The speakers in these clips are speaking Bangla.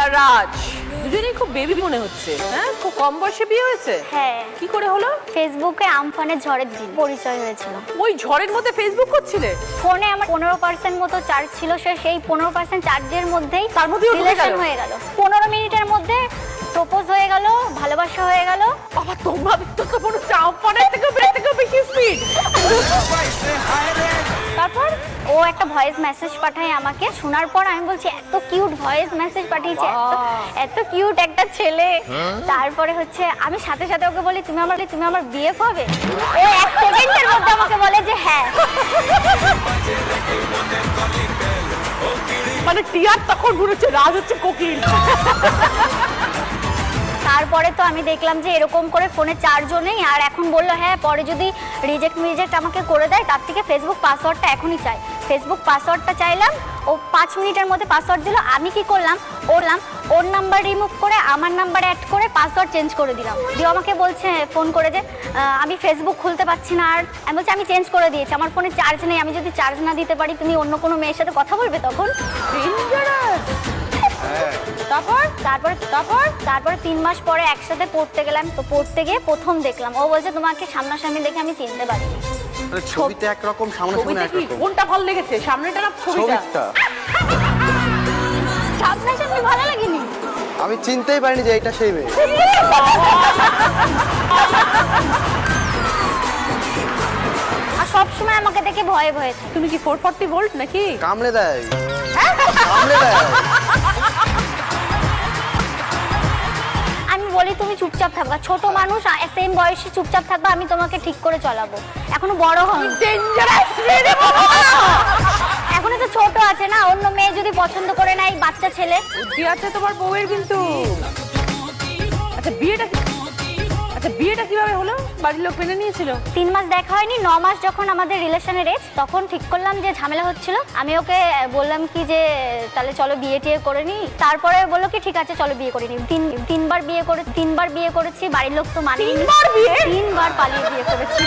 আর রাজ দুজনেই খুব বেবি মনে হচ্ছে। হ্যাঁ, খুব কম বয়সে বিয়ে হয়েছে। হ্যাঁ। কি করে হলো? ফেসবুকে আমফানের ঝড়ের দিন পরিচয় হয়েছিল। ওই ঝড়ের মধ্যে ফেসবুক করছিলে? ফোনে আমার 15% মতো চার্জ ছিল, সেই 15% চার্জের মধ্যেই তার মধ্যেই রিলেশন হয়ে গেল। 15 মিনিটের মধ্যে প্রপোজ হয়ে গেল, ভালোবাসা হয়ে গেল। বাবা, তোমাদের তো মনে হচ্ছে আমফানের থেকে বেশি স্পিড। তারপর ও একটা ভয়েস মেসেজ পাঠায় আমাকে। শোনার পর আমি বলছি এত কিউট ভয়েস মেসেজ পাঠিয়েছে, এত কিউট একটা ছেলে। তারপরে হচ্ছে আমি সাথে সাথে ওকে বলি তুমি আমার বিএফ হবে। ও 1 সেকেন্ডের মধ্যে আমাকে বলে যে হ্যাঁ। মানে টিয়ার তখন ঘুরেছে, রাজ হচ্ছে কোকিল। তারপরে তো আমি দেখলাম যে এরকম করে ফোনে চার্জও নেই। আর এখন বললো হ্যাঁ পরে যদি রিজেক্ট আমাকে করে দেয়, তার থেকে ফেসবুক পাসওয়ার্ডটা এখনই চাই। ফেসবুক পাসওয়ার্ডটা চাইলাম, ও 5 মিনিটের মধ্যে পাসওয়ার্ড দিল। আমি কি করলাম, ওর নাম্বার রিমুভ করে আমার নাম্বার অ্যাড করে পাসওয়ার্ড চেঞ্জ করে দিলাম। দিয়ে আমাকে বলছে ফোন করে যে আমি ফেসবুক খুলতে পারছি না। আর আমি বলছি আমি চেঞ্জ করে দিয়েছি, আমার ফোনে চার্জ নেই, আমি যদি চার্জ না দিতে পারি তুমি অন্য কোনো মেয়ের সাথে কথা বলবে তখন। তারপর 3 মাস পরে একসাথে পড়তে গেলাম। তো পড়তে গিয়ে প্রথম দেখলাম, ও বলছে তোমাকে সামনাসামনি দেখে আমি চিনতে পারিনি। ছবিতে একরকম, সামনাসামনি একরকম। কোনটা ভালো লেগেছে, সামনেটা না ছবিটা? সামনাসামনি ভালো লাগেনি, আমি চিনতেই পারিনি যে এটা সেই মেয়ে। আর সবসময় আমাকে দেখে ভয়ে ভয়ে। তুমি কি 440 ভোল্ট নাকি? কামড়ে দেয়, কামড়ে দেয়। আমি বলি তুমি চুপচাপ থাকবা, ছোট মানুষ সেম বয়সে চুপচাপ থাকবা, আমি তোমাকে ঠিক করে চালাবো। এখনো বড় হন, এখনো তো ছোট আছে না, অন্য মেয়ে যদি পছন্দ করে না, এই বাচ্চা ছেলে। বুদ্ধি আছে তোমার বউয়ের কিন্তু। আচ্ছা বিয়েটা কিভাবে হলো? বাড়ির লোক মেনে নিয়েছিল? 3 মাস দেখা হয়নি, 9 মাস যখন আমাদের রিলেশনের এজ, তখন ঠিক করলাম যে ঝামেলা হচ্ছিল। আমি ওকে বললাম কি যে তাহলে চলো বিয়ে টিয়ে করে নি। তারপরে বললো কি ঠিক আছে চলো বিয়ে করে নি। তিনবার বিয়ে করেছি, বাড়ির লোক তো মানে 3বার পালিয়ে বিয়ে করেছি।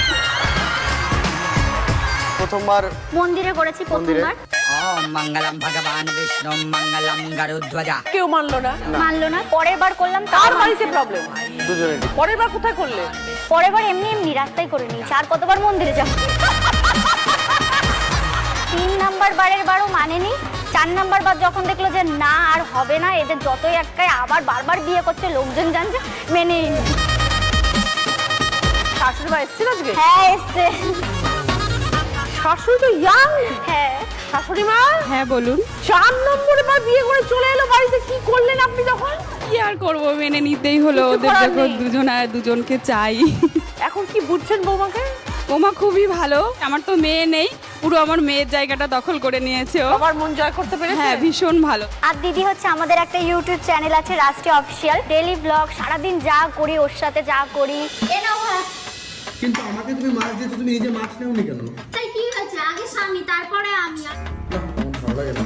প্রথমবার মন্দিরে করেছি, প্রথমবার। ওম মঙ্গলম ভগবান বিষ্ণু মঙ্গলম গরুধ্বজা। কেউ মানলো না। পরের বার করলাম, তার বাড়িতে প্রবলেম। দুজনেরই। পরের বার কোথায় করলে? পরের বার এমনি রাস্তায় করে নিয়েছি। আর কতবার মন্দিরে যাব? 3 নাম্বার বারের বারও মানেনি। 4 নাম্বার বার যখন দেখলো যে না আর হবে না, এদের যতই একটাই আবার বারবার বিয়ে করছে, লোকজন জানছে, মেনে নিল। শাশুড়ি মা এসেছিল আজকে? হ্যাঁ এসছে। শাশুড়ি তো ইয়াং। হ্যাঁ। শাশুড়ি মা? হ্যাঁ বলুন। 4 নম্বরে বার বিয়ে করে চলে এলো বাড়িতে, কি করলেন আপনি তখন? কি আর করবো, মেনে নিতেই হলো। কিছু ওদের করার যখন নেই। দুজনকে চাই। এখন কি বুঝছেন বৌমাকে? ওমা খুবই ভালো। আমার তো মেয়ে নেই, পুরো আমার মেয়ের জায়গাটা দখল করে নিয়েছে ও। সবার মন জয় করতে পেরেছে। হ্যাঁ ভীষণ ভালো। আর দিদি হচ্ছে আমাদের একটা ইউটিউব চ্যানেল আছে রাষ্ট্রীয় অফিসিয়াল, ডেইলি ব্লগ, সারাদিন যা করি ওর সাথে যা করি। কিন্তু আমাকে তুমি মাছ দিয়েছো, তুমি নিজে মাছ নেওনি কেন? তাই কি হয়েছে, আগে স্বামী তারপরে আমি। ভালো লাগে না।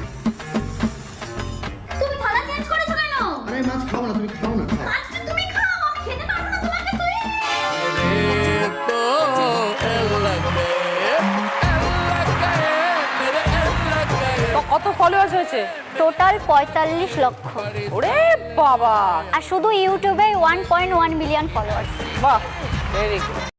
তুমি থালা চেঞ্জ করেছো কেন? আরে মাছ খাও না, তুমি খাও না, খাও। আজকে তুমি খাও, আমি খেতে পারবো না তোমাকে। তুই কত ফলোয়ার্স হয়েছে? টোটাল 45 লক্ষ। ওরে বাবা। আর শুধু ইউটিউবে 1.1 মিলিয়ন ফলোয়ার্স। বাহ, ভেরি গুড।